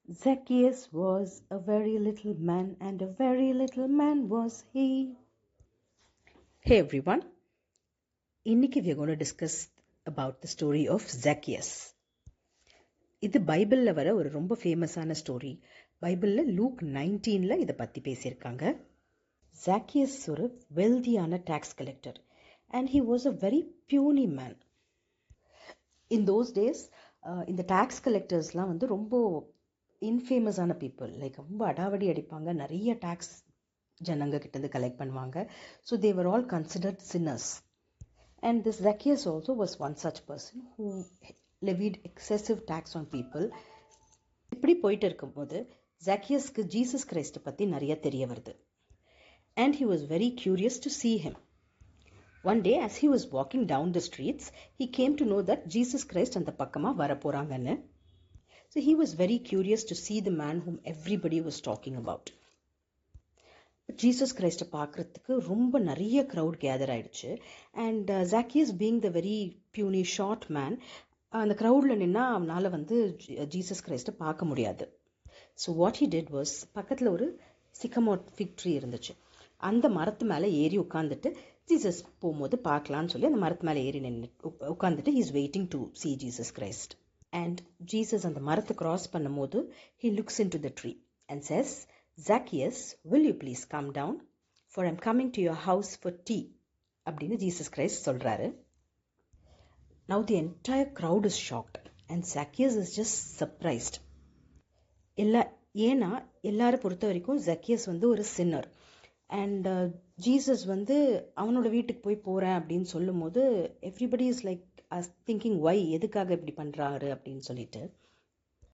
Zacchaeus was a very little man, and a very little man was he. Hey everyone, இன்னைக்கு we are going to discuss about the story of Zacchaeus. இது பைபிளில் வர ஒரு ரொம்ப ஃபேமஸான story. பைபிளில் look 19ல் இதை பற்றி பேசியிருக்காங்க. Zacchaeus ஒரு வெல்தியான tax collector and he was a very puny man. In those days, இந்த டாக்ஸ் கலெக்டர்ஸ்லாம் வந்து ரொம்ப இன்ஃபேமஸான பீப்புள். லைக் ரொம்ப அடாவடி அடிப்பாங்க, நிறைய டாக்ஸ் ஜனங்க கிட்டேருந்து கலெக்ட் பண்ணுவாங்க. So they var all considered sinners. And this Zacchaeus also was one such person who levied excessive tax on people. இப்படி போயிட்டு இருக்கும்போது Zacchaeusக்கு ஜீசஸ் கிரைஸ்ட் பற்றி நிறைய தெரிய வருது. And he was very curious to see him. One day as he was walking down the streets, he came to know that Jesus Christ அந்த பக்கமாக வரப்போகிறாங்கன்னு. So he was very curious to see the man whom everybody was talking about. Jesus கிரைஸ்ட்டை பார்க்குறதுக்கு ரொம்ப நிறைய crowd gather ஆயிடுச்சு. And Zacchaeus being the very puny short man, அந்த க்ரௌடில் நின்னா அவனால் வந்து ஜீசஸ் கிரைஸ்ட்டை பார்க்க முடியாது. So what he did was, பக்கத்தில் ஒரு சிக்கமோட் ஃபிக் ட்ரீ இருந்துச்சு. அந்த மரத்து மேலே ஏறி உட்காந்துட்டு ஜீசஸ் போகும்போது பார்க்கலான்னு சொல்லி அந்த மரத்து மேலே ஏறி நின்று உட்காந்துட்டு he is waiting to see Jesus Christ. And Jesus அந்த மரத்தை கிராஸ் பண்ணும்போது he looks into the tree and says, Zacchaeus, will you please come down, for I'm coming to your house for tea அப்படின்னு Jesus Christ சொல்றாரு. Now the entire crowd is shocked and Zacchaeus is just surprised. ஏன்னா எல்லாரும் பொறுத்த வரைக்கும் Zacchaeus வந்து ஒரு சின்னர். And Jesus வந்து அவனோட வீட்டுக்கு போய் போகிறேன் அப்படின்னு சொல்லும் போது எவ்ரிபடி இஸ் லைக் திங்கிங் வை, எதுக்காக இப்படி பண்ணுறாரு அப்படின்னு சொல்லிட்டு.